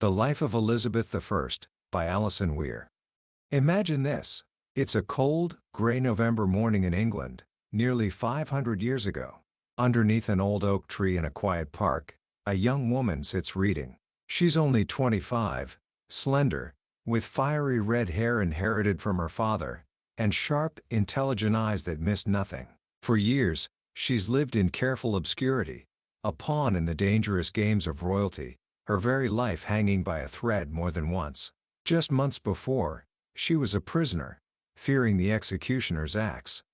The Life of Elizabeth I by Alison Weir. Imagine this. It's a cold, gray November morning in England, nearly 500 years ago. Underneath an old oak tree in a quiet park, a young woman sits reading. She's only 25, slender, with fiery red hair inherited from her father, and sharp, intelligent eyes that miss nothing. For years, she's lived in careful obscurity, a pawn in the dangerous games of royalty, her very life hanging by a thread more than once. Just months before, she was a prisoner, fearing the executioner's axe.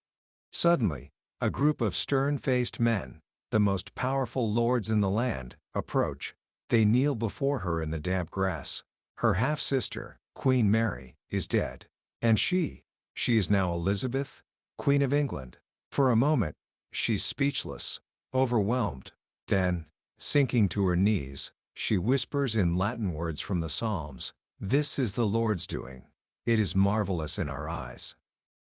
Suddenly, a group of stern-faced men, the most powerful lords in the land, approach. They kneel before her in the damp grass. Her half-sister, Queen Mary, is dead. And she is now Elizabeth, Queen of England. For a moment, she's speechless, overwhelmed. Then, sinking to her knees, she whispers in Latin words from the Psalms, "This is the Lord's doing. It is marvelous in our eyes."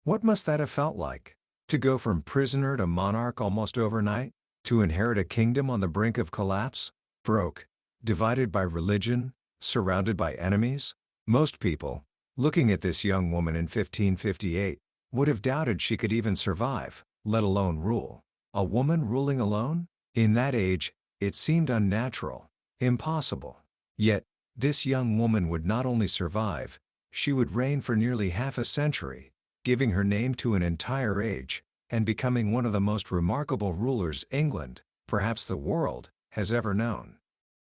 What must that have felt like? To go from prisoner to monarch almost overnight? To inherit a kingdom on the brink of collapse? Broke, divided by religion, surrounded by enemies? Most people, looking at this young woman in 1558, would have doubted she could even survive, let alone rule. A woman ruling alone? In that age, it seemed unnatural. Impossible. Yet, this young woman would not only survive, she would reign for nearly half a century, giving her name to an entire age, and becoming one of the most remarkable rulers England, perhaps the world, has ever known.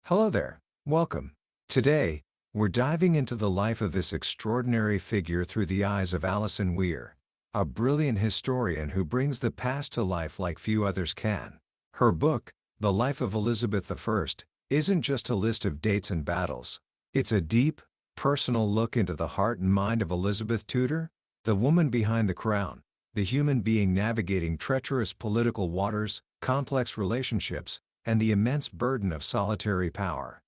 Hello there, welcome. Today, we're diving into the life of this extraordinary figure through the eyes of Alison Weir, a brilliant historian who brings the past to life like few others can. Her book, The Life of Elizabeth I, isn't just a list of dates and battles. It's a deep, personal look into the heart and mind of Elizabeth Tudor, the woman behind the crown, the human being navigating treacherous political waters, complex relationships, and the immense burden of solitary power.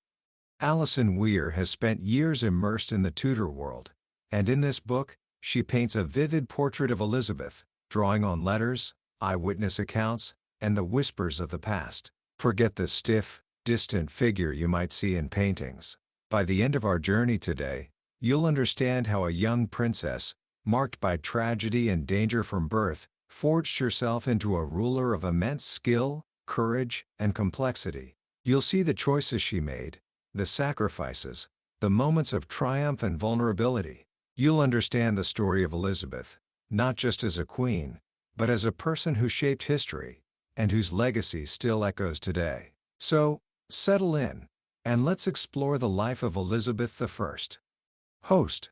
Alison Weir has spent years immersed in the Tudor world, and in this book, she paints a vivid portrait of Elizabeth, drawing on letters, eyewitness accounts, and the whispers of the past. Forget the stiff, distant figure you might see in paintings. By the end of our journey today, you'll understand how a young princess, marked by tragedy and danger from birth, forged herself into a ruler of immense skill, courage, and complexity. You'll see the choices she made, the sacrifices, the moments of triumph and vulnerability. You'll understand the story of Elizabeth, not just as a queen, but as a person who shaped history, and whose legacy still echoes today. So, settle in, and let's explore the life of Elizabeth I. Host.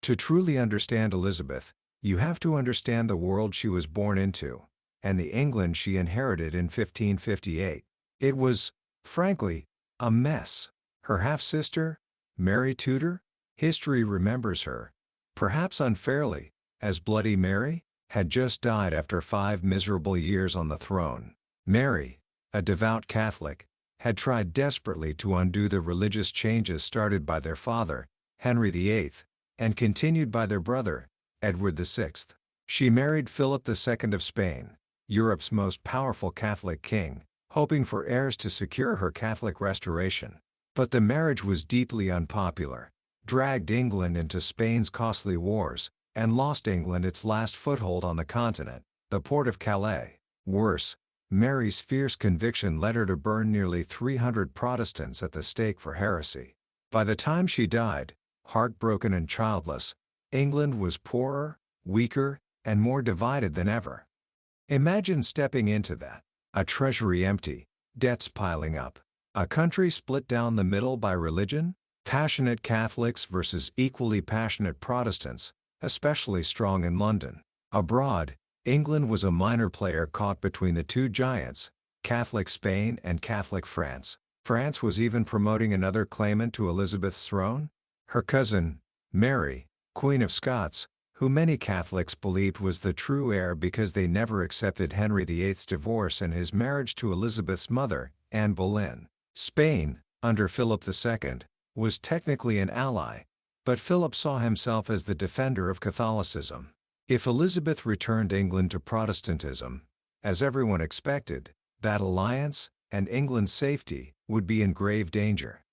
To truly understand Elizabeth, you have to understand the world she was born into, and the England she inherited in 1558. It was, frankly, a mess. Her half-sister, Mary Tudor, history remembers her, perhaps unfairly, as Bloody Mary, had just died after 5 miserable years on the throne. Mary, a devout Catholic, had tried desperately to undo the religious changes started by their father, Henry VIII, and continued by their brother, Edward VI. She married Philip II of Spain, Europe's most powerful Catholic king, hoping for heirs to secure her Catholic restoration. But the marriage was deeply unpopular, dragged England into Spain's costly wars, and lost England its last foothold on the continent, the port of Calais. Worse, Mary's fierce conviction led her to burn nearly 300 Protestants at the stake for heresy. By the time she died, heartbroken and childless, England was poorer, weaker, and more divided than ever. Imagine stepping into that. A treasury empty, debts piling up, a country split down the middle by religion, passionate Catholics versus equally passionate Protestants, especially strong in London. Abroad, England was a minor player caught between the two giants, Catholic Spain and Catholic France. France was even promoting another claimant to Elizabeth's throne, her cousin, Mary, Queen of Scots, who many Catholics believed was the true heir because they never accepted Henry VIII's divorce and his marriage to Elizabeth's mother, Anne Boleyn. Spain, under Philip II, was technically an ally, but Philip saw himself as the defender of Catholicism. If Elizabeth returned England to Protestantism, as everyone expected, that alliance, and England's safety, would be in grave danger.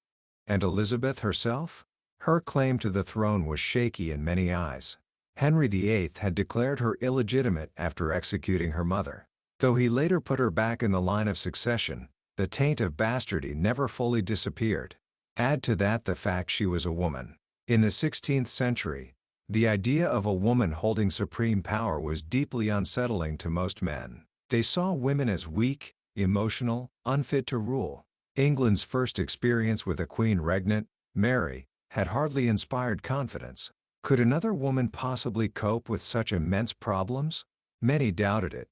And Elizabeth herself? Her claim to the throne was shaky in many eyes. Henry VIII had declared her illegitimate after executing her mother. Though he later put her back in the line of succession, the taint of bastardy never fully disappeared. Add to that the fact she was a woman. In the 16th century, the idea of a woman holding supreme power was deeply unsettling to most men. They saw women as weak, emotional, unfit to rule. England's first experience with a queen regnant, Mary, had hardly inspired confidence. Could another woman possibly cope with such immense problems? Many doubted it.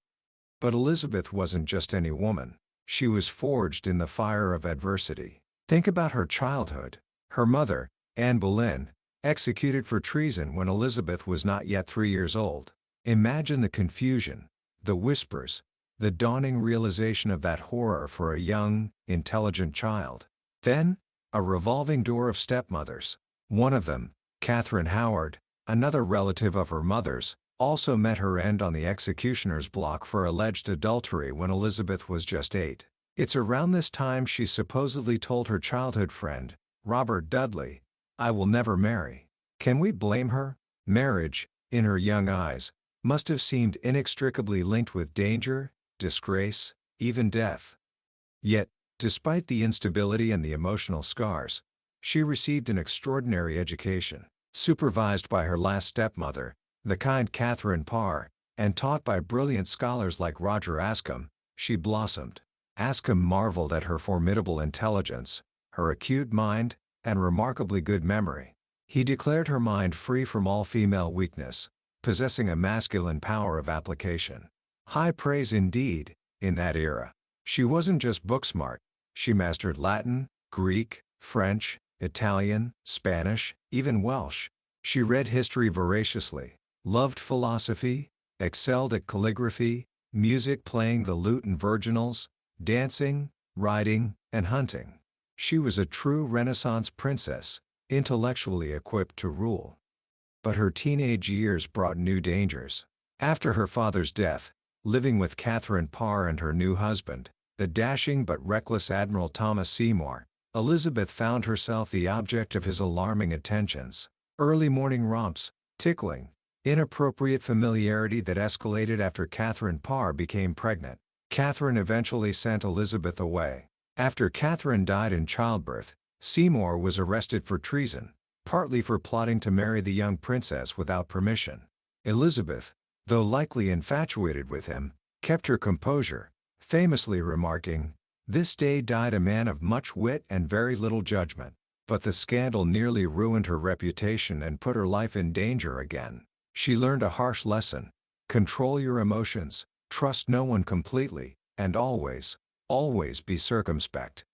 But Elizabeth wasn't just any woman. She was forged in the fire of adversity. Think about her childhood. Her mother, Anne Boleyn, executed for treason when Elizabeth was not yet 3 years old. Imagine the confusion, the whispers, the dawning realization of that horror for a young, intelligent child. Then, a revolving door of stepmothers. One of them, Catherine Howard, another relative of her mother's, also met her end on the executioner's block for alleged adultery when Elizabeth was just 8. It's around this time she supposedly told her childhood friend, Robert Dudley, "I will never marry." Can we blame her? Marriage, in her young eyes, must have seemed inextricably linked with danger, disgrace, even death. Yet, despite the instability and the emotional scars, she received an extraordinary education. Supervised by her last stepmother, the kind Catherine Parr, and taught by brilliant scholars like Roger Ascham, she blossomed. Ascham marveled at her formidable intelligence, her acute mind, and remarkably good memory. He declared her mind free from all female weakness, possessing a masculine power of application. High praise indeed, in that era. She wasn't just book-smart, she mastered Latin, Greek, French, Italian, Spanish, even Welsh. She read history voraciously, loved philosophy, excelled at calligraphy, music, playing the lute and virginals, dancing, riding, and hunting. She was a true Renaissance princess, intellectually equipped to rule. But her teenage years brought new dangers. After her father's death, living with Catherine Parr and her new husband, the dashing but reckless Admiral Thomas Seymour, Elizabeth found herself the object of his alarming attentions. Early morning romps, tickling, inappropriate familiarity that escalated after Catherine Parr became pregnant. Catherine eventually sent Elizabeth away. After Catherine died in childbirth, Seymour was arrested for treason, partly for plotting to marry the young princess without permission. Elizabeth, though likely infatuated with him, kept her composure, famously remarking, "This day died a man of much wit and very little judgment." But the scandal nearly ruined her reputation and put her life in danger again. She learned a harsh lesson: control your emotions, trust no one completely, and always, always be circumspect.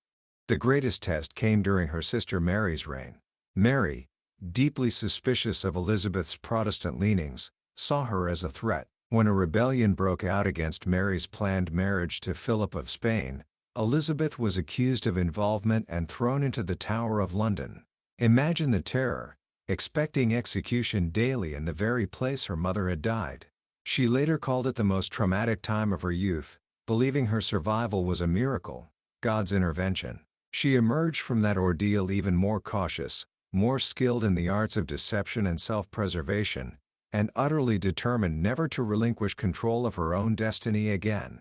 The greatest test came during her sister Mary's reign. Mary, deeply suspicious of Elizabeth's Protestant leanings, saw her as a threat. When a rebellion broke out against Mary's planned marriage to Philip of Spain, Elizabeth was accused of involvement and thrown into the Tower of London. Imagine the terror, expecting execution daily in the very place her mother had died. She later called it the most traumatic time of her youth, believing her survival was a miracle, God's intervention. She emerged from that ordeal even more cautious, more skilled in the arts of deception and self-preservation, and utterly determined never to relinquish control of her own destiny again.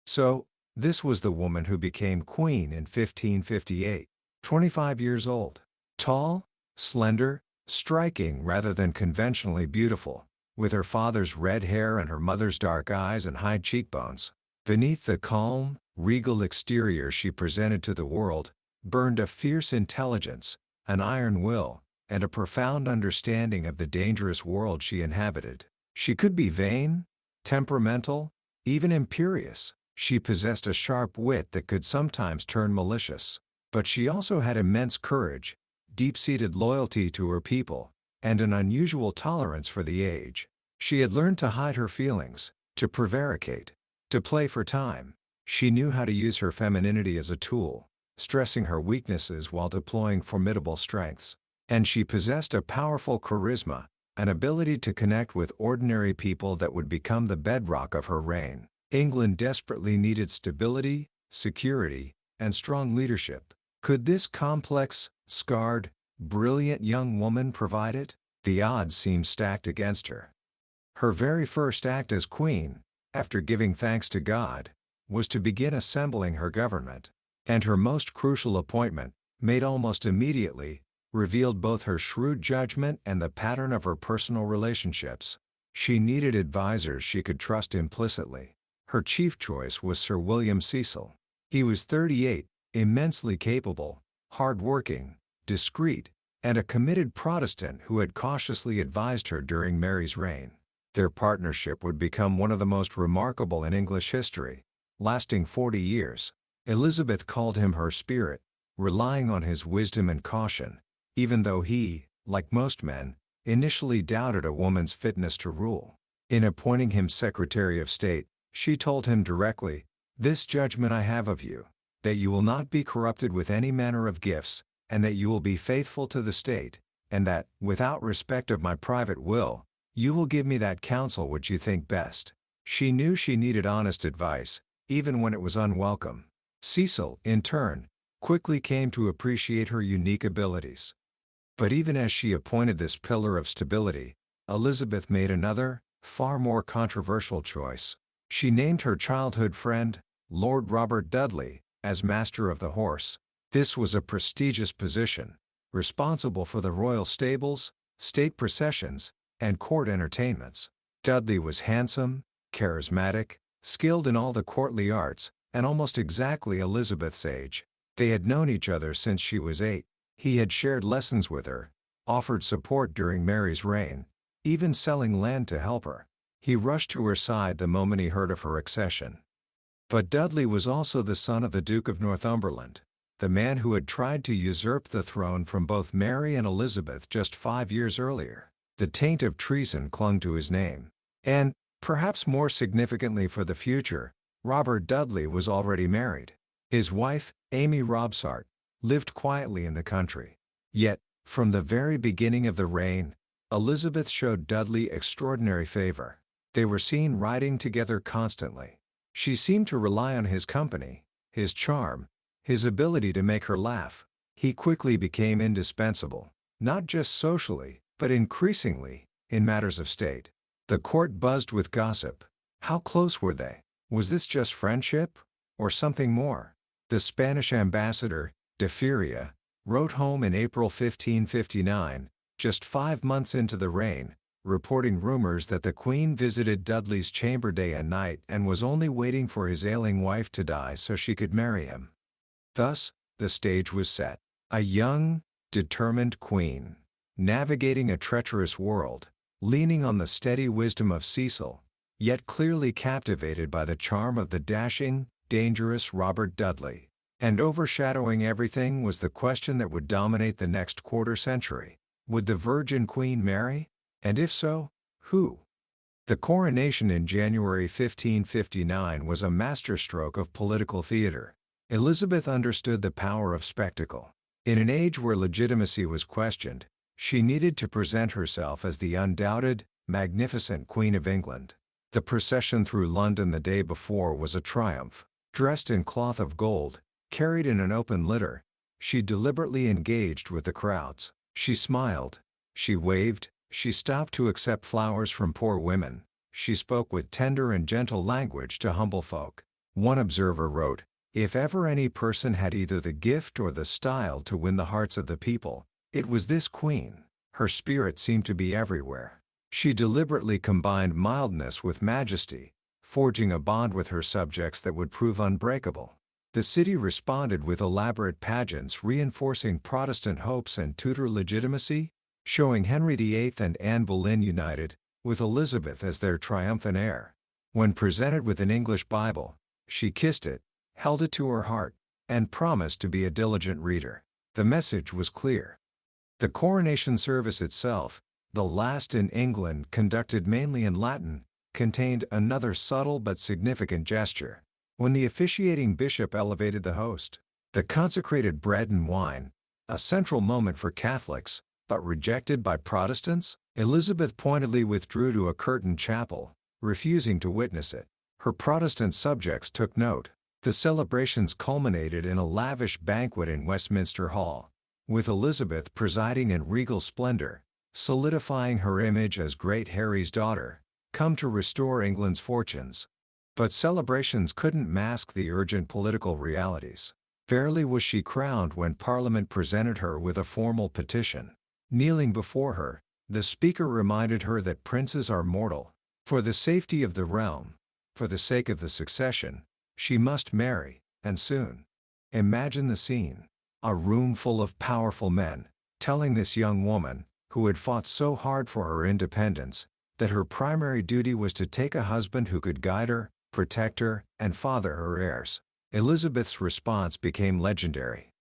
So, this was the woman who became queen in 1558. 25 years old. Tall, slender, striking rather than conventionally beautiful, with her father's red hair and her mother's dark eyes and high cheekbones. Beneath the calm, regal exterior she presented to the world, burned a fierce intelligence, an iron will, and a profound understanding of the dangerous world she inhabited. She could be vain, temperamental, even imperious. She possessed a sharp wit that could sometimes turn malicious. But she also had immense courage, deep-seated loyalty to her people, and an unusual tolerance for the age. She had learned to hide her feelings, to prevaricate, to play for time. She knew how to use her femininity as a tool, stressing her weaknesses while deploying formidable strengths. And she possessed a powerful charisma, an ability to connect with ordinary people that would become the bedrock of her reign. England desperately needed stability, security, and strong leadership. Could this complex, scarred, brilliant young woman provide it? The odds seemed stacked against her. Her very first act as queen, after giving thanks to God, was to begin assembling her government. And her most crucial appointment, made almost immediately, revealed both her shrewd judgment and the pattern of her personal relationships. She needed advisors she could trust implicitly. Her chief choice was Sir William Cecil. He was 38, immensely capable, hard-working, discreet, and a committed Protestant who had cautiously advised her during Mary's reign. Their partnership would become one of the most remarkable in English history, lasting 40 years. Elizabeth called him her spirit, relying on his wisdom and caution, even though he, like most men, initially doubted a woman's fitness to rule. In appointing him Secretary of State, she told him directly, "This judgment I have of you, that you will not be corrupted with any manner of gifts, and that you will be faithful to the state, and that, without respect of my private will, you will give me that counsel which you think best." She knew she needed honest advice, even when it was unwelcome. Cecil, in turn, quickly came to appreciate her unique abilities. But even as she appointed this pillar of stability, Elizabeth made another, far more controversial choice. She named her childhood friend, Lord Robert Dudley, as Master of the Horse. This was a prestigious position, responsible for the royal stables, state processions, and court entertainments. Dudley was handsome, charismatic, skilled in all the courtly arts, and almost exactly Elizabeth's age. They had known each other since she was 8. He had shared lessons with her, offered support during Mary's reign, even selling land to help her. He rushed to her side the moment he heard of her accession. But Dudley was also the son of the Duke of Northumberland, the man who had tried to usurp the throne from both Mary and Elizabeth just 5 years earlier. The taint of treason clung to his name. And, perhaps more significantly for the future, Robert Dudley was already married. His wife, Amy Robsart, lived quietly in the country. Yet, from the very beginning of the reign, Elizabeth showed Dudley extraordinary favor. They were seen riding together constantly. She seemed to rely on his company, his charm, his ability to make her laugh. He quickly became indispensable, not just socially, but increasingly, in matters of state. The court buzzed with gossip. How close were they? Was this just friendship? Or something more? The Spanish ambassador, de Feria, wrote home in April 1559, just 5 months into the reign, reporting rumors that the Queen visited Dudley's chamber day and night and was only waiting for his ailing wife to die so she could marry him. Thus, the stage was set. A young, determined queen, navigating a treacherous world, leaning on the steady wisdom of Cecil, yet clearly captivated by the charm of the dashing, dangerous Robert Dudley. And overshadowing everything was the question that would dominate the next quarter century. Would the Virgin Queen marry? And if so, who? The coronation in January 1559 was a masterstroke of political theater. Elizabeth understood the power of spectacle. In an age where legitimacy was questioned, she needed to present herself as the undoubted, magnificent Queen of England. The procession through London the day before was a triumph. Dressed in cloth of gold, carried in an open litter, she deliberately engaged with the crowds. She smiled, she waved, she stopped to accept flowers from poor women, she spoke with tender and gentle language to humble folk. One observer wrote, "If ever any person had either the gift or the style to win the hearts of the people, it was this queen." Her spirit seemed to be everywhere. She deliberately combined mildness with majesty, forging a bond with her subjects that would prove unbreakable. The city responded with elaborate pageants reinforcing Protestant hopes and Tudor legitimacy, showing Henry VIII and Anne Boleyn united, with Elizabeth as their triumphant heir. When presented with an English Bible, she kissed it, held it to her heart, and promised to be a diligent reader. The message was clear. The coronation service itself, the last in England conducted mainly in Latin, contained another subtle but significant gesture. When the officiating bishop elevated the host, the consecrated bread and wine, a central moment for Catholics, but rejected by Protestants, Elizabeth pointedly withdrew to a curtained chapel, refusing to witness it. Her Protestant subjects took note. The celebrations culminated in a lavish banquet in Westminster Hall. with Elizabeth presiding in regal splendor, solidifying her image as Great Harry's daughter, come to restore England's fortunes. But celebrations couldn't mask the urgent political realities. Barely was she crowned when Parliament presented her with a formal petition. Kneeling before her, the Speaker reminded her that princes are mortal. For the safety of the realm, for the sake of the succession, she must marry, and soon. Imagine the scene. A room full of powerful men, telling this young woman, who had fought so hard for her independence, that her primary duty was to take a husband who could guide her, protect her, and father her heirs. Elizabeth's response became legendary.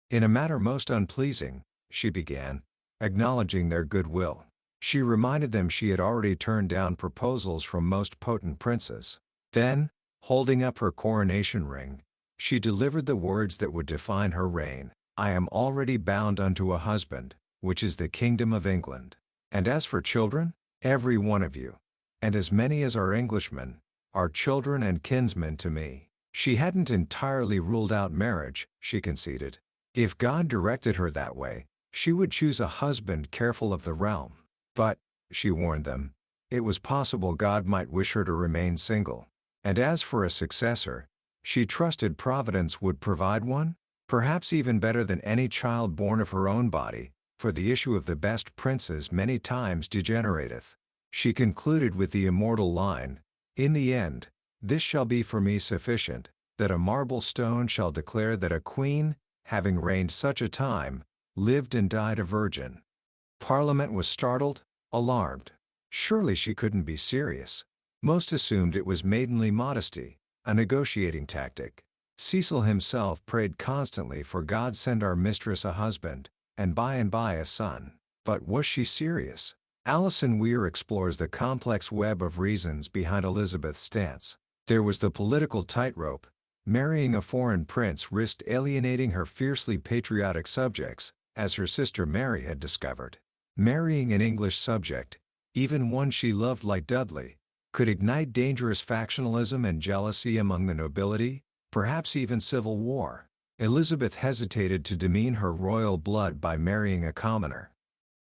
In a matter most unpleasing, she began, acknowledging their goodwill. She reminded them she had already turned down proposals from most potent princes. Then, holding up her coronation ring, she delivered the words that would define her reign. I am already bound unto a husband, which is the kingdom of England. And as for children, every one of you, and as many as are Englishmen, are children and kinsmen to me. She hadn't entirely ruled out marriage, she conceded. If God directed her that way, she would choose a husband careful of the realm. But, she warned them, it was possible God might wish her to remain single. And as for a successor, she trusted Providence would provide one, perhaps even better than any child born of her own body, for the issue of the best princes many times degenerateth. She concluded with the immortal line, in the end, this shall be for me sufficient, that a marble stone shall declare that a queen, having reigned such a time, lived and died a virgin. Parliament was startled, alarmed. Surely she couldn't be serious. Most assumed it was maidenly modesty, a negotiating tactic. Cecil himself prayed constantly for God send our mistress a husband, and by a son. But was she serious? Alison Weir explores the complex web of reasons behind Elizabeth's stance. There was the political tightrope. Marrying a foreign prince risked alienating her fiercely patriotic subjects, as her sister Mary had discovered. Marrying an English subject, even one she loved like Dudley, could ignite dangerous factionalism and jealousy among the nobility, perhaps even civil war. Elizabeth hesitated to demean her royal blood by marrying a commoner.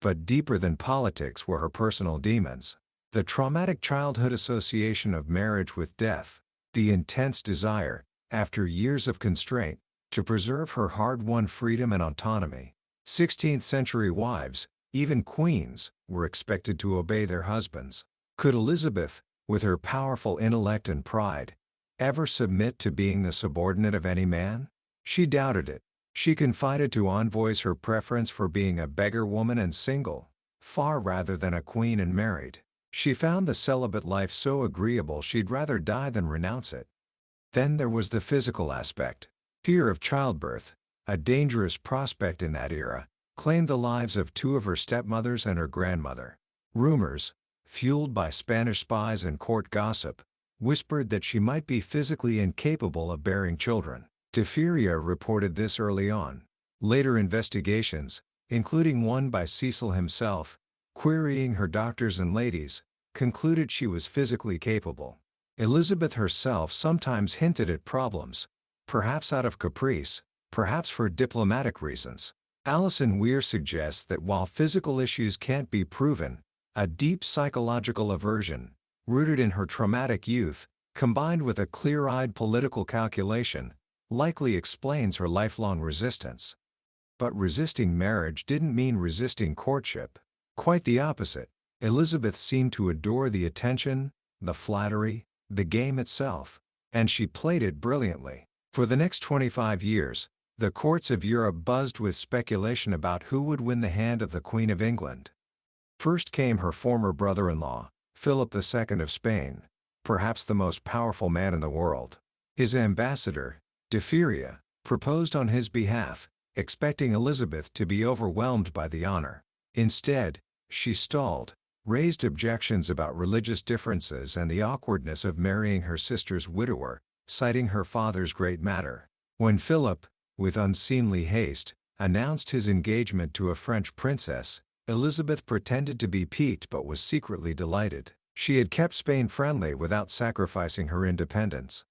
But deeper than politics were her personal demons. The traumatic childhood association of marriage with death, the intense desire, after years of constraint, to preserve her hard-won freedom and autonomy. 16th-century wives, even queens, were expected to obey their husbands. Could Elizabeth, with her powerful intellect and pride, ever submit to being the subordinate of any man? She doubted it. She confided to envoys her preference for being a beggar woman and single, far rather than a queen and married. She found the celibate life so agreeable she'd rather die than renounce it. Then there was the physical aspect. Fear of childbirth, a dangerous prospect in that era, claimed the lives of two of her stepmothers and her grandmother. Rumors, fueled by Spanish spies and court gossip, whispered that she might be physically incapable of bearing children. Diphtheria reported this early on. Later investigations, including one by Cecil himself, querying her doctors and ladies, concluded she was physically capable. Elizabeth herself sometimes hinted at problems, perhaps out of caprice, perhaps for diplomatic reasons. Alison Weir suggests that while physical issues can't be proven, a deep psychological aversion, rooted in her traumatic youth, combined with a clear-eyed political calculation, likely explains her lifelong resistance. But resisting marriage didn't mean resisting courtship. Quite the opposite. Elizabeth seemed to adore the attention, the flattery, the game itself, and she played it brilliantly. For the next 25 years, the courts of Europe buzzed with speculation about who would win the hand of the Queen of England. First came her former brother-in-law, Philip II of Spain, perhaps the most powerful man in the world. His ambassador, Diphtheria, proposed on his behalf, expecting Elizabeth to be overwhelmed by the honor. Instead, she stalled, raised objections about religious differences and the awkwardness of marrying her sister's widower, citing her father's great matter. When Philip, with unseemly haste, announced his engagement to a French princess, Elizabeth pretended to be piqued but was secretly delighted. She had kept Spain friendly without sacrificing her independence.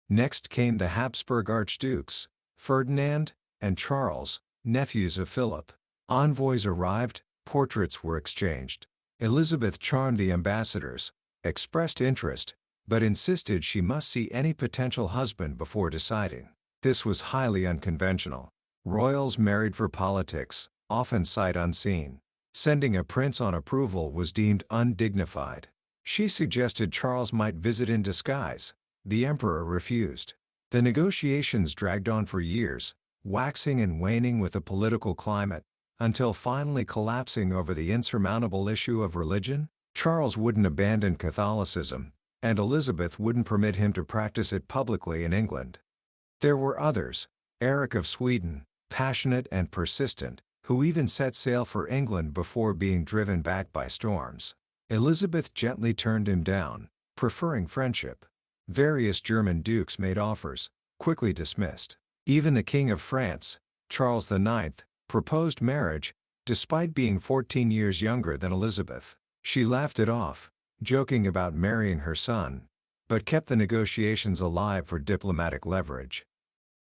Next came the Habsburg archdukes, Ferdinand and Charles, nephews of Philip. Envoys arrived, portraits were exchanged. Elizabeth charmed the ambassadors, expressed interest, but insisted she must see any potential husband before deciding. This was highly unconventional. Royals married for politics, often sight unseen. Sending a prince on approval was deemed undignified. She suggested Charles might visit in disguise. The emperor refused. The negotiations dragged on for years, waxing and waning with the political climate, until finally collapsing over the insurmountable issue of religion. Charles wouldn't abandon Catholicism, and Elizabeth wouldn't permit him to practice it publicly in England. There were others, Eric of Sweden, passionate and persistent, who even set sail for England before being driven back by storms. Elizabeth gently turned him down, preferring friendship. Various German dukes made offers, quickly dismissed. Even the King of France, Charles IX, proposed marriage, despite being 14 years younger than Elizabeth. She laughed it off, joking about marrying her son, but kept the negotiations alive for diplomatic leverage.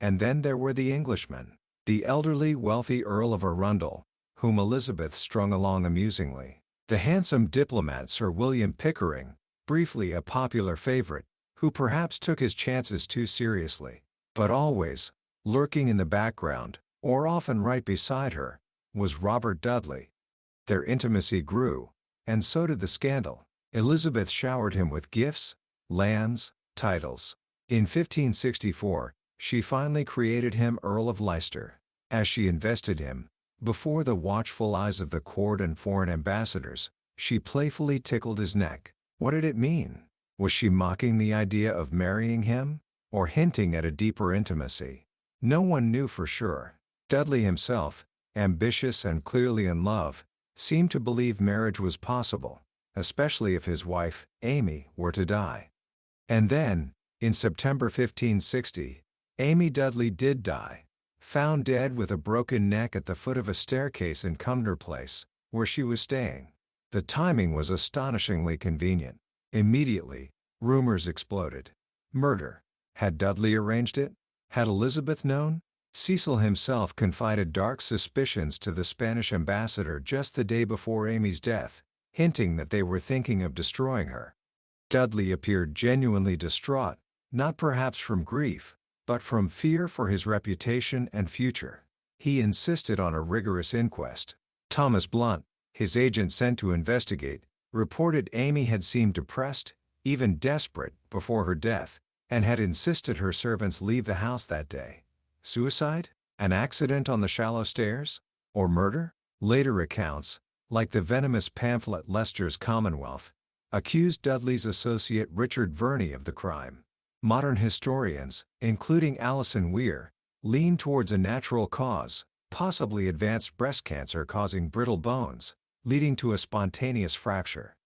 And then there were the Englishmen, the elderly wealthy Earl of Arundel, whom Elizabeth strung along amusingly. The handsome diplomat Sir William Pickering, briefly a popular favorite, who perhaps took his chances too seriously. But always, lurking in the background, or often right beside her, was Robert Dudley. Their intimacy grew, and so did the scandal. Elizabeth showered him with gifts, lands, titles. In 1564, she finally created him Earl of Leicester. As she invested him, before the watchful eyes of the court and foreign ambassadors, she playfully tickled his neck. What did it mean? Was she mocking the idea of marrying him, or hinting at a deeper intimacy? No one knew for sure. Dudley himself, ambitious and clearly in love, seemed to believe marriage was possible, especially if his wife, Amy, were to die. And then, in September 1560, Amy Dudley did die, found dead with a broken neck at the foot of a staircase in Cumnor Place, where she was staying. The timing was astonishingly convenient. Immediately, rumors exploded. Murder. Had Dudley arranged it? Had Elizabeth known? Cecil himself confided dark suspicions to the Spanish ambassador just the day before Amy's death, hinting that they were thinking of destroying her. Dudley appeared genuinely distraught, not perhaps from grief, but from fear for his reputation and future. He insisted on a rigorous inquest. Thomas Blunt, his agent sent to investigate, reported Amy had seemed depressed, even desperate, before her death, and had insisted her servants leave the house that day. Suicide? An accident on the shallow stairs? Or murder? Later accounts, like the venomous pamphlet Leicester's Commonwealth, accused Dudley's associate Richard Verney of the crime. Modern historians, including Alison Weir, lean towards a natural cause, possibly advanced breast cancer causing brittle bones, leading to a spontaneous fracture.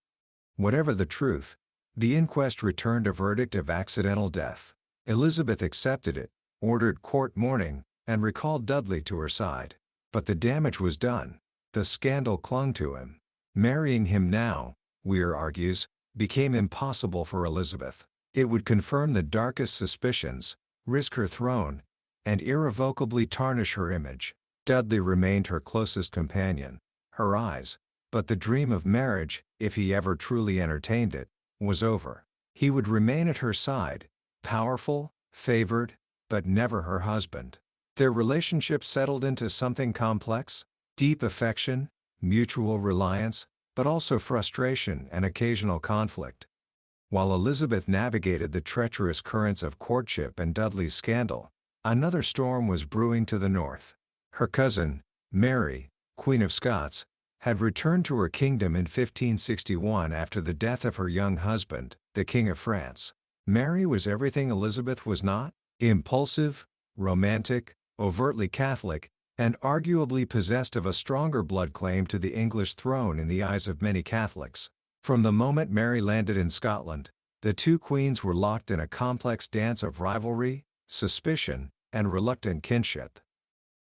Whatever the truth, the inquest returned a verdict of accidental death. Elizabeth accepted it, ordered court mourning, and recalled Dudley to her side. But the damage was done. The scandal clung to him. Marrying him now, Weir argues, became impossible for Elizabeth. It would confirm the darkest suspicions, risk her throne, and irrevocably tarnish her image. Dudley remained her closest companion, her eyes, but the dream of marriage, if he ever truly entertained it, was over. He would remain at her side, powerful, favored, but never her husband. Their relationship settled into something complex, deep affection, mutual reliance, but also frustration and occasional conflict. While Elizabeth navigated the treacherous currents of courtship and Dudley's scandal, another storm was brewing to the north. Her cousin, Mary, Queen of Scots, had returned to her kingdom in 1561 after the death of her young husband, the King of France. Mary was everything Elizabeth was not: impulsive, romantic, overtly Catholic, and arguably possessed of a stronger blood claim to the English throne in the eyes of many Catholics. From the moment Mary landed in Scotland, the two queens were locked in a complex dance of rivalry, suspicion, and reluctant kinship.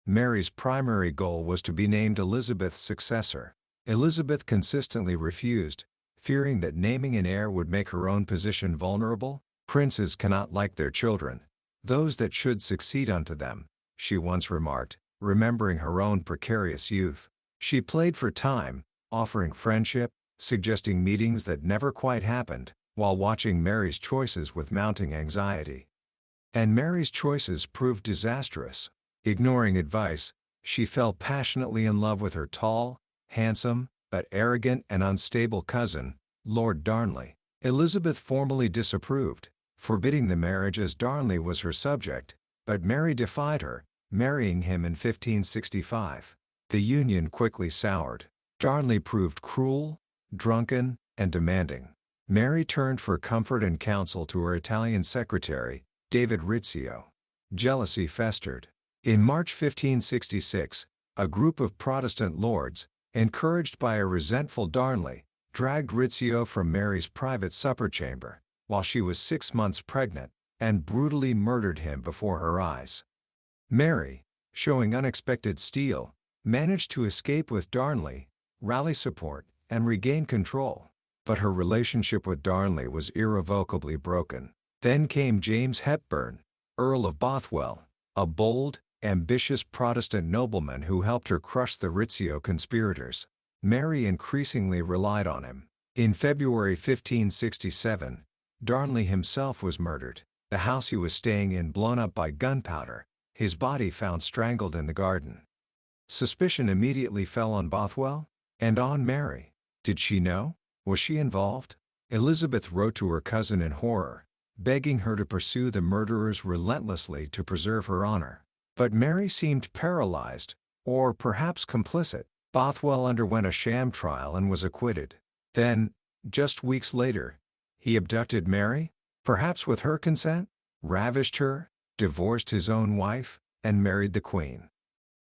Mary's primary goal was to be named Elizabeth's successor. Elizabeth consistently refused, fearing that naming an heir would make her own position vulnerable. Princes cannot like their children, those that should succeed unto them, she once remarked, remembering her own precarious youth. She played for time, offering friendship, suggesting meetings that never quite happened, while watching Mary's choices with mounting anxiety. And Mary's choices proved disastrous. Ignoring advice, she fell passionately in love with her tall, handsome, but arrogant and unstable cousin, Lord Darnley. Elizabeth formally disapproved, forbidding the marriage as Darnley was her subject, but Mary defied her, marrying him in 1565. The union quickly soured. Darnley proved cruel, drunken, and demanding. Mary turned for comfort and counsel to her Italian secretary, David Rizzio. Jealousy festered. In March 1566, a group of Protestant lords, encouraged by a resentful Darnley, dragged Rizzio from Mary's private supper chamber, while she was 6 months pregnant, and brutally murdered him before her eyes. Mary, showing unexpected steel, managed to escape with Darnley, rally support, and regain control. But her relationship with Darnley was irrevocably broken. Then came James Hepburn, Earl of Bothwell, a bold, ambitious Protestant nobleman who helped her crush the Rizzio conspirators. Mary increasingly relied on him. In February 1567, Darnley himself was murdered, the house he was staying in blown up by gunpowder, his body found strangled in the garden. Suspicion immediately fell on Bothwell, and on Mary. Did she know? Was she involved? Elizabeth wrote to her cousin in horror, begging her to pursue the murderers relentlessly to preserve her honor. But Mary seemed paralyzed, or perhaps complicit. Bothwell underwent a sham trial and was acquitted. Then, just weeks later, he abducted Mary, perhaps with her consent, ravished her, divorced his own wife, and married the Queen.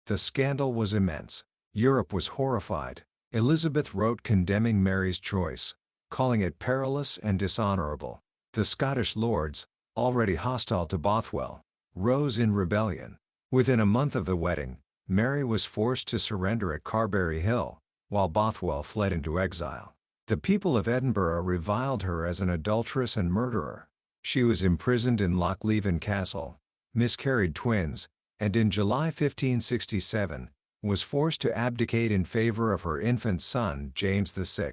The scandal was immense. Europe was horrified. Elizabeth wrote condemning Mary's choice, calling it perilous and dishonorable. The Scottish lords, already hostile to Bothwell, rose in rebellion. Within a month of the wedding, Mary was forced to surrender at Carberry Hill, while Bothwell fled into exile. The people of Edinburgh reviled her as an adulteress and murderer. She was imprisoned in Lochleven Castle, miscarried twins, and in July 1567, was forced to abdicate in favor of her infant son, James VI.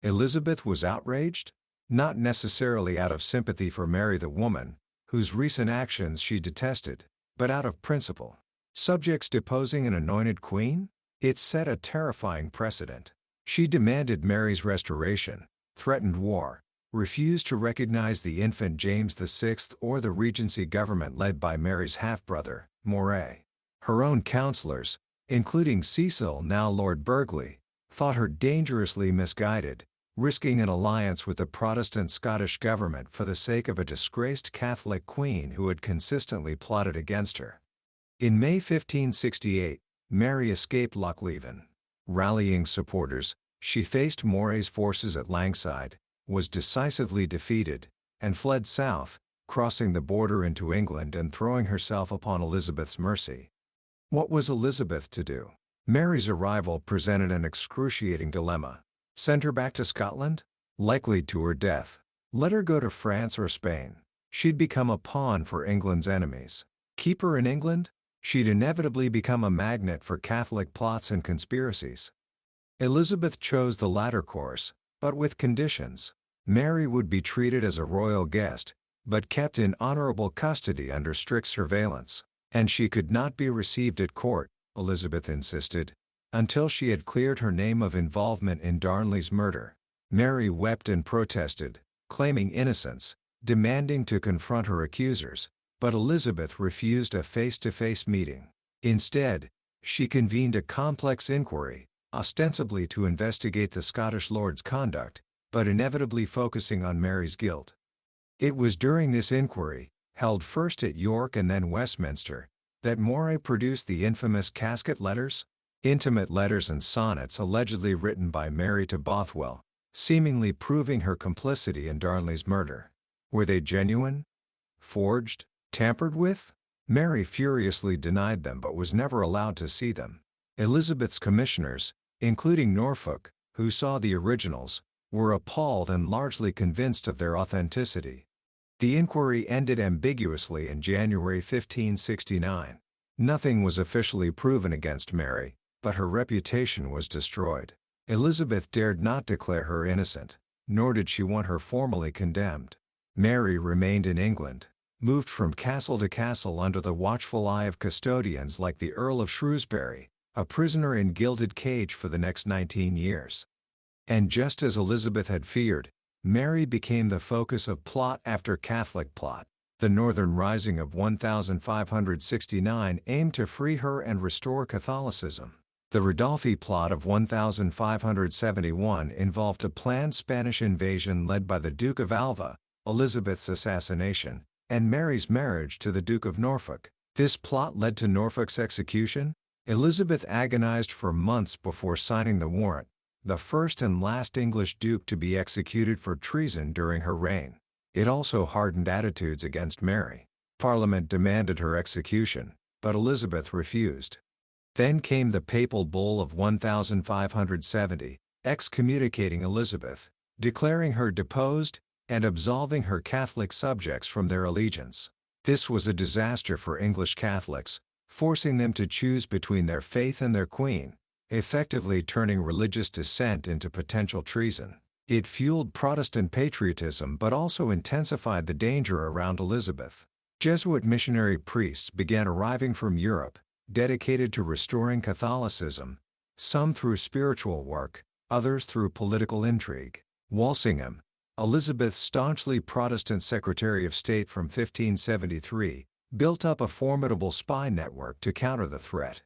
Elizabeth was outraged, not necessarily out of sympathy for Mary the woman, whose recent actions she detested, but out of principle. Subjects deposing an anointed queen? It set a terrifying precedent. She demanded Mary's restoration, threatened war, refused to recognize the infant James VI or the regency government led by Mary's half-brother, Moray. Her own counselors, including Cecil, now Lord Burghley, thought her dangerously misguided, risking an alliance with the Protestant Scottish government for the sake of a disgraced Catholic queen who had consistently plotted against her. In May 1568, Mary escaped Lochleven. Rallying supporters, she faced Moray's forces at Langside, was decisively defeated, and fled south, crossing the border into England and throwing herself upon Elizabeth's mercy. What was Elizabeth to do? Mary's arrival presented an excruciating dilemma. Send her back to Scotland? Likely to her death. Let her go to France or Spain. She'd become a pawn for England's enemies. Keep her in England? She'd inevitably become a magnet for Catholic plots and conspiracies. Elizabeth chose the latter course, but with conditions. Mary would be treated as a royal guest, but kept in honorable custody under strict surveillance, and she could not be received at court, Elizabeth insisted, until she had cleared her name of involvement in Darnley's murder. Mary wept and protested, claiming innocence, demanding to confront her accusers, but Elizabeth refused a face-to-face meeting. Instead, she convened a complex inquiry, ostensibly to investigate the Scottish lord's conduct, but inevitably focusing on Mary's guilt. It was during this inquiry, held first at York and then Westminster, that Moray produced the infamous casket letters, intimate letters and sonnets allegedly written by Mary to Bothwell, seemingly proving her complicity in Darnley's murder. Were they genuine? Forged? Tampered with? Mary furiously denied them but was never allowed to see them. Elizabeth's commissioners, including Norfolk, who saw the originals, were appalled and largely convinced of their authenticity. The inquiry ended ambiguously in January 1569. Nothing was officially proven against Mary, but her reputation was destroyed. Elizabeth dared not declare her innocent, nor did she want her formally condemned. Mary remained in England, moved from castle to castle under the watchful eye of custodians like the Earl of Shrewsbury, a prisoner in gilded cage for the next 19 years. And just as Elizabeth had feared, Mary became the focus of plot after Catholic plot. The Northern Rising of 1569 aimed to free her and restore Catholicism. The Ridolfi plot of 1571 involved a planned Spanish invasion led by the Duke of Alva, Elizabeth's assassination, and Mary's marriage to the Duke of Norfolk. This plot led to Norfolk's execution. Elizabeth agonized for months before signing the warrant, the first and last English duke to be executed for treason during her reign. It also hardened attitudes against Mary. Parliament demanded her execution, but Elizabeth refused. Then came the papal bull of 1570, excommunicating Elizabeth, declaring her deposed, and absolving her Catholic subjects from their allegiance. This was a disaster for English Catholics, forcing them to choose between their faith and their queen, effectively turning religious dissent into potential treason. It fueled Protestant patriotism but also intensified the danger around Elizabeth. Jesuit missionary priests began arriving from Europe, dedicated to restoring Catholicism, some through spiritual work, others through political intrigue. Walsingham, Elizabeth's staunchly Protestant Secretary of State from 1573, built up a formidable spy network to counter the threat.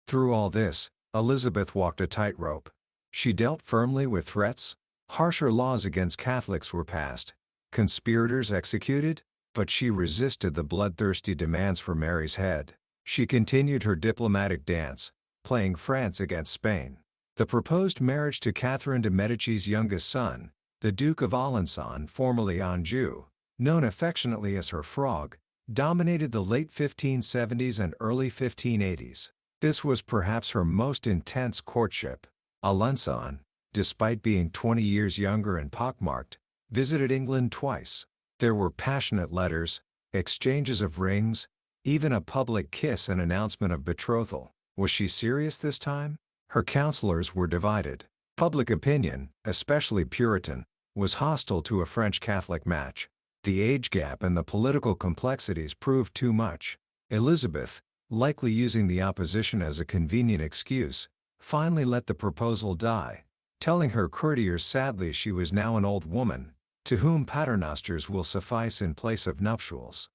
Through all this, Elizabeth walked a tightrope. She dealt firmly with threats. Harsher laws against Catholics were passed, conspirators executed, but she resisted the bloodthirsty demands for Mary's head. She continued her diplomatic dance, playing France against Spain. The proposed marriage to Catherine de' Medici's youngest son, the Duke of Alençon, formerly Anjou, known affectionately as her Frog, dominated the late 1570s and early 1580s. This was perhaps her most intense courtship. Alençon, despite being 20 years younger and pockmarked, visited England twice. There were passionate letters, exchanges of rings, even a public kiss and announcement of betrothal. Was she serious this time? Her counselors were divided. Public opinion, especially Puritan, was hostile to a French Catholic match. The age gap and the political complexities proved too much. Elizabeth, likely using the opposition as a convenient excuse, finally let the proposal die, telling her courtiers sadly she was now an old woman, to whom paternosters will suffice in place of nuptials.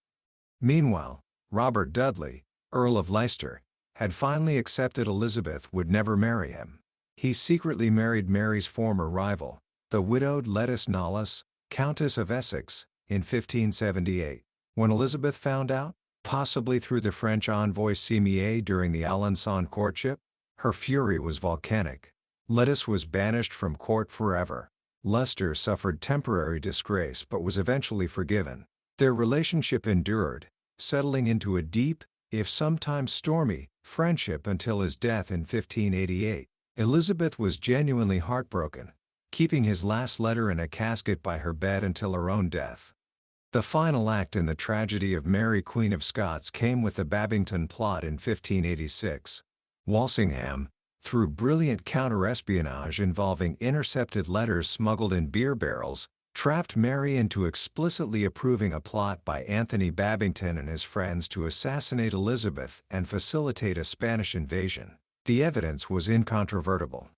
Meanwhile, Robert Dudley, Earl of Leicester, had finally accepted Elizabeth would never marry him. He secretly married Mary's former rival, the widowed Lettice Knollys, Countess of Essex, in 1578. When Elizabeth found out, possibly through the French envoy Simier during the Alençon courtship, her fury was volcanic. Lettice was banished from court forever. Leicester suffered temporary disgrace but was eventually forgiven. Their relationship endured, settling into a deep, if sometimes stormy, friendship until his death in 1588. Elizabeth was genuinely heartbroken, keeping his last letter in a casket by her bed until her own death. The final act in the tragedy of Mary Queen of Scots came with the Babington plot in 1586. Walsingham, through brilliant counter-espionage involving intercepted letters smuggled in beer barrels, trapped Mary into explicitly approving a plot by Anthony Babington and his friends to assassinate Elizabeth and facilitate a Spanish invasion. The evidence was incontrovertible.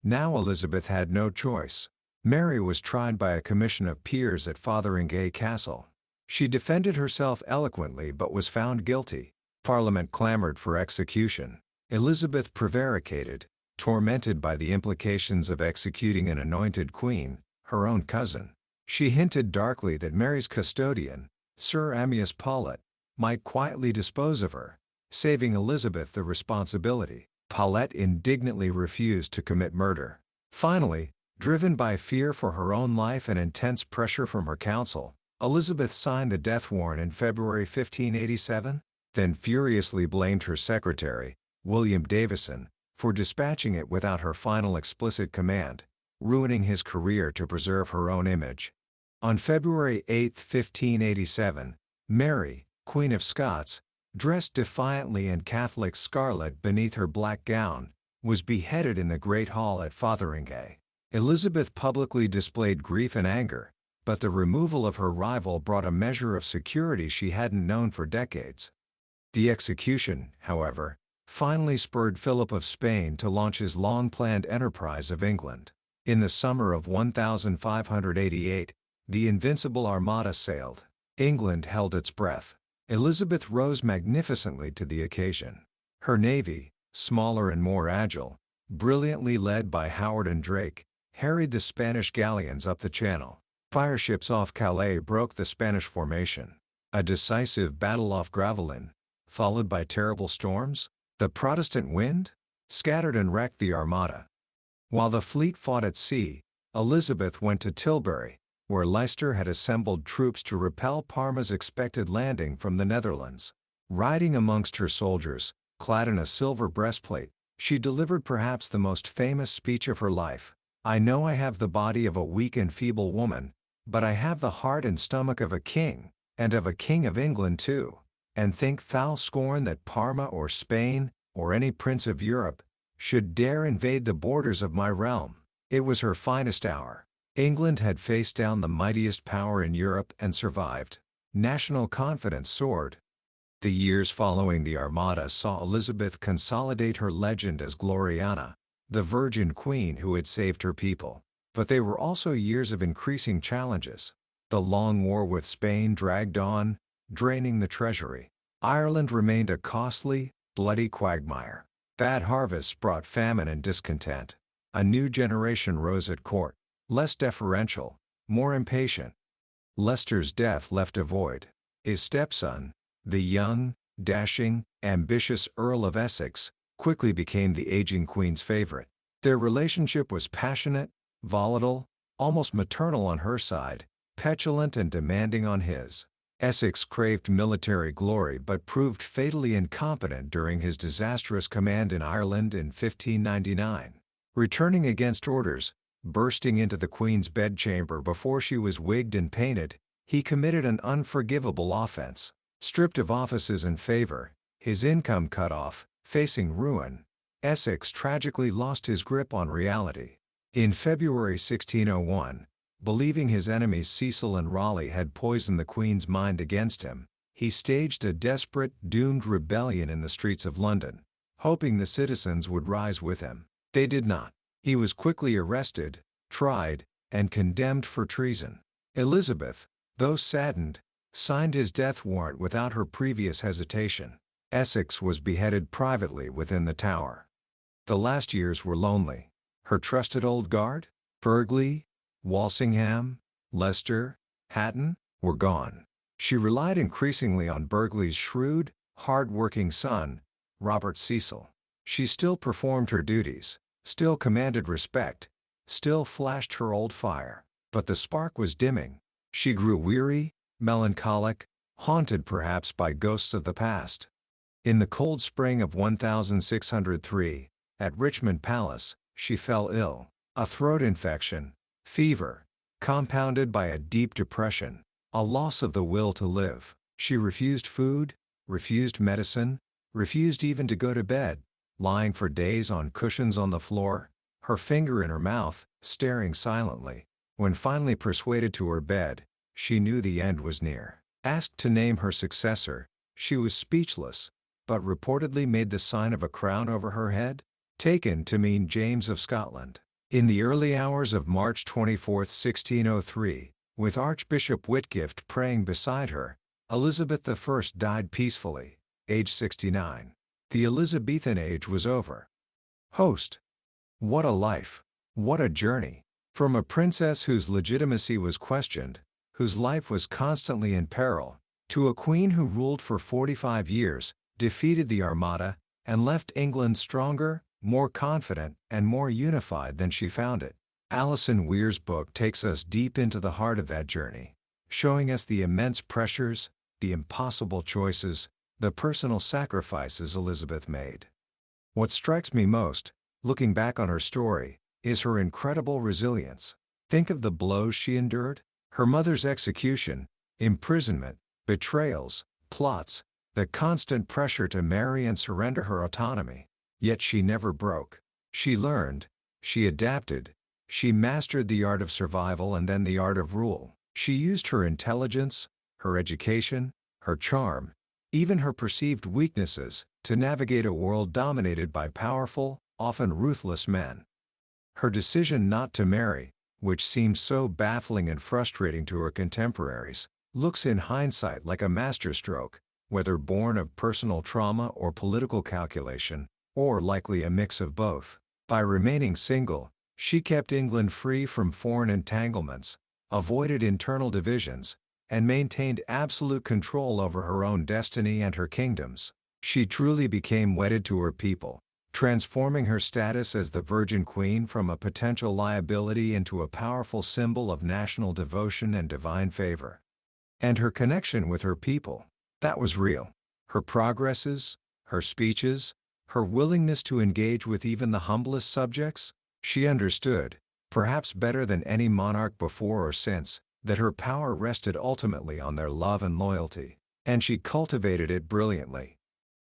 Now Elizabeth had no choice. Mary was tried by a commission of peers at Fotheringay Castle. She defended herself eloquently but was found guilty. Parliament clamored for execution. Elizabeth prevaricated, tormented by the implications of executing an anointed queen, her own cousin. She hinted darkly that Mary's custodian, Sir Amyas Paulet, might quietly dispose of her, saving Elizabeth the responsibility. Paulet indignantly refused to commit murder. Finally, driven by fear for her own life and intense pressure from her council, Elizabeth signed the death warrant in February 1587, then furiously blamed her secretary, William Davison, for dispatching it without her final explicit command, ruining his career to preserve her own image. On February 8, 1587, Mary, Queen of Scots, dressed defiantly in Catholic scarlet beneath her black gown, was beheaded in the Great Hall at Fotheringay. Elizabeth publicly displayed grief and anger, but the removal of her rival brought a measure of security she hadn't known for decades. The execution, however, finally spurred Philip of Spain to launch his long-planned enterprise of England. In the summer of 1588, the Invincible Armada sailed. England held its breath. Elizabeth rose magnificently to the occasion. Her navy, smaller and more agile, brilliantly led by Howard and Drake, harried the Spanish galleons up the Channel. Fireships off Calais broke the Spanish formation. A decisive battle off Gravelines, followed by terrible storms. The Protestant wind scattered and wrecked the Armada. While the fleet fought at sea, Elizabeth went to Tilbury, where Leicester had assembled troops to repel Parma's expected landing from the Netherlands. Riding amongst her soldiers, clad in a silver breastplate, she delivered perhaps the most famous speech of her life. "I know I have the body of a weak and feeble woman, but I have the heart and stomach of a king, and of a king of England too, and think foul scorn that Parma or Spain, or any prince of Europe, should dare invade the borders of my realm." It was her finest hour. England had faced down the mightiest power in Europe and survived. National confidence soared. The years following the Armada saw Elizabeth consolidate her legend as Gloriana, the Virgin Queen who had saved her people. But they were also years of increasing challenges. The long war with Spain dragged on, draining the treasury. Ireland remained a costly, bloody quagmire. Bad harvests brought famine and discontent. A new generation rose at court, less deferential, more impatient. Leicester's death left a void. His stepson, the young, dashing, ambitious Earl of Essex, quickly became the aging Queen's favorite. Their relationship was passionate, volatile, almost maternal on her side, petulant and demanding on his. Essex craved military glory but proved fatally incompetent during his disastrous command in Ireland in 1599. Returning against orders, bursting into the Queen's bedchamber before she was wigged and painted, he committed an unforgivable offense. Stripped of offices and favor, his income cut off, facing ruin, Essex tragically lost his grip on reality. In February 1601, believing his enemies Cecil and Raleigh had poisoned the Queen's mind against him, he staged a desperate, doomed rebellion in the streets of London, hoping the citizens would rise with him. They did not. He was quickly arrested, tried, and condemned for treason. Elizabeth, though saddened, signed his death warrant without her previous hesitation. Essex was beheaded privately within the Tower. The last years were lonely. Her trusted old guard, Burghley, Walsingham, Leicester, Hatton, were gone. She relied increasingly on Burghley's shrewd, hard-working son, Robert Cecil. She still performed her duties, still commanded respect, still flashed her old fire. But the spark was dimming. She grew weary, melancholic, haunted perhaps by ghosts of the past. In the cold spring of 1603, at Richmond Palace, she fell ill. A throat infection, fever, compounded by a deep depression, a loss of the will to live. She refused food, refused medicine, refused even to go to bed, lying for days on cushions on the floor, her finger in her mouth, staring silently. When finally persuaded to her bed, she knew the end was near. Asked to name her successor, she was speechless, but reportedly made the sign of a crown over her head, taken to mean James of Scotland. In the early hours of March 24, 1603, with Archbishop Whitgift praying beside her, Elizabeth I died peacefully, age 69. The Elizabethan age was over. Host. What a life! What a journey! From a princess whose legitimacy was questioned, whose life was constantly in peril, to a queen who ruled for 45 years, defeated the Armada, and left England stronger, more confident, and more unified than she found it. Alison Weir's book takes us deep into the heart of that journey, showing us the immense pressures, the impossible choices, the personal sacrifices Elizabeth made. What strikes me most, looking back on her story, is her incredible resilience. Think of the blows she endured: her mother's execution, imprisonment, betrayals, plots, the constant pressure to marry and surrender her autonomy. Yet she never broke. She learned, she adapted, she mastered the art of survival and then the art of rule. She used her intelligence, her education, her charm, even her perceived weaknesses, to navigate a world dominated by powerful, often ruthless men. Her decision not to marry, which seemed so baffling and frustrating to her contemporaries, looks in hindsight like a masterstroke, whether born of personal trauma or political calculation, or likely a mix of both. By remaining single, she kept England free from foreign entanglements, avoided internal divisions, and maintained absolute control over her own destiny and her kingdoms. She truly became wedded to her people, transforming her status as the Virgin Queen from a potential liability into a powerful symbol of national devotion and divine favor. And her connection with her people, that was real. Her progresses, her speeches, her willingness to engage with even the humblest subjects, she understood, perhaps better than any monarch before or since, that her power rested ultimately on their love and loyalty, and she cultivated it brilliantly.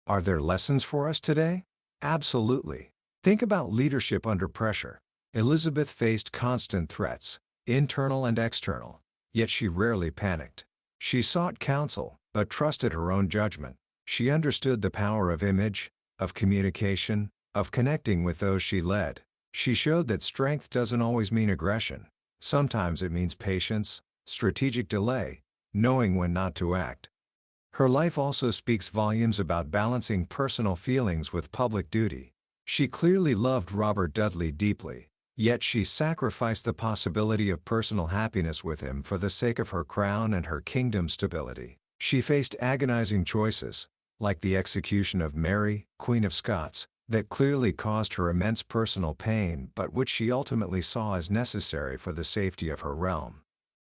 Are there lessons for us today? Absolutely. Think about leadership under pressure. Elizabeth faced constant threats, internal and external, yet she rarely panicked. She sought counsel, but trusted her own judgment. She understood the power of image, of communication, of connecting with those she led. She showed that strength doesn't always mean aggression. Sometimes it means patience, strategic delay, knowing when not to act. Her life also speaks volumes about balancing personal feelings with public duty. She clearly loved Robert Dudley deeply, yet she sacrificed the possibility of personal happiness with him for the sake of her crown and her kingdom's stability. She faced agonizing choices, like the execution of Mary, Queen of Scots, that clearly caused her immense personal pain but which she ultimately saw as necessary for the safety of her realm.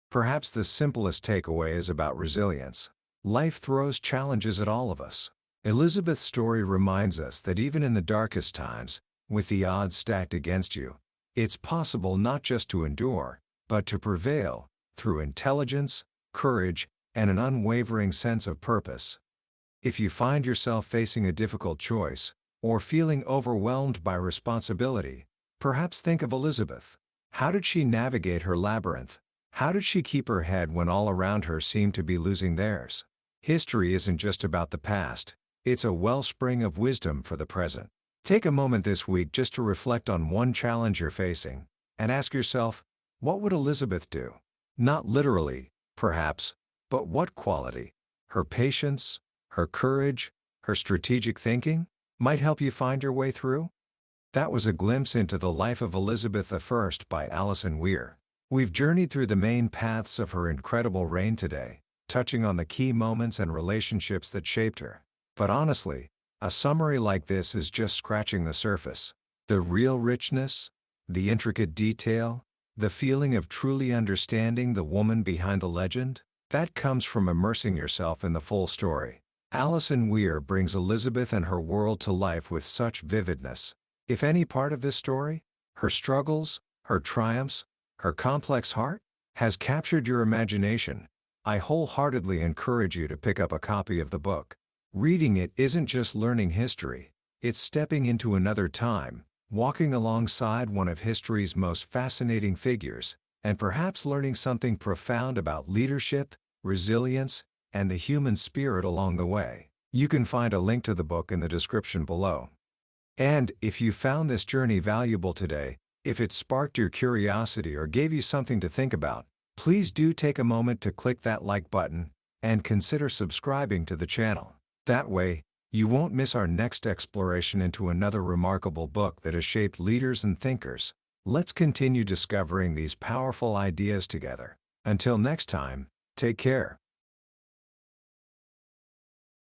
Perhaps the simplest takeaway is about resilience. Life throws challenges at all of us. Elizabeth's story reminds us that even in the darkest times, with the odds stacked against you, it's possible not just to endure, but to prevail, through intelligence, courage, and an unwavering sense of purpose. If you find yourself facing a difficult choice, or feeling overwhelmed by responsibility, perhaps think of Elizabeth. How did she navigate her labyrinth? How did she keep her head when all around her seemed to be losing theirs? History isn't just about the past, it's a wellspring of wisdom for the present. Take a moment this week just to reflect on one challenge you're facing, and ask yourself, what would Elizabeth do? Not literally, perhaps, but what quality? Her patience, her courage, her strategic thinking, might help you find your way through? That was a glimpse into the life of Elizabeth I by Alison Weir. We've journeyed through the main paths of her incredible reign today, touching on the key moments and relationships that shaped her. But honestly, a summary like this is just scratching the surface. The real richness, the intricate detail, the feeling of truly understanding the woman behind the legend, that comes from immersing yourself in the full story. Alison Weir brings Elizabeth and her world to life with such vividness. If any part of this story, her struggles, her triumphs, her complex heart, has captured your imagination, I wholeheartedly encourage you to pick up a copy of the book. Reading it isn't just learning history, it's stepping into another time, walking alongside one of history's most fascinating figures, and perhaps learning something profound about leadership, resilience, and the human spirit along the way. You can find a link to the book in the description below. And if you found this journey valuable today, if it sparked your curiosity or gave you something to think about, please do take a moment to click that like button and consider subscribing to the channel. That way, you won't miss our next exploration into another remarkable book that has shaped leaders and thinkers. Let's continue discovering these powerful ideas together. Until next time, take care.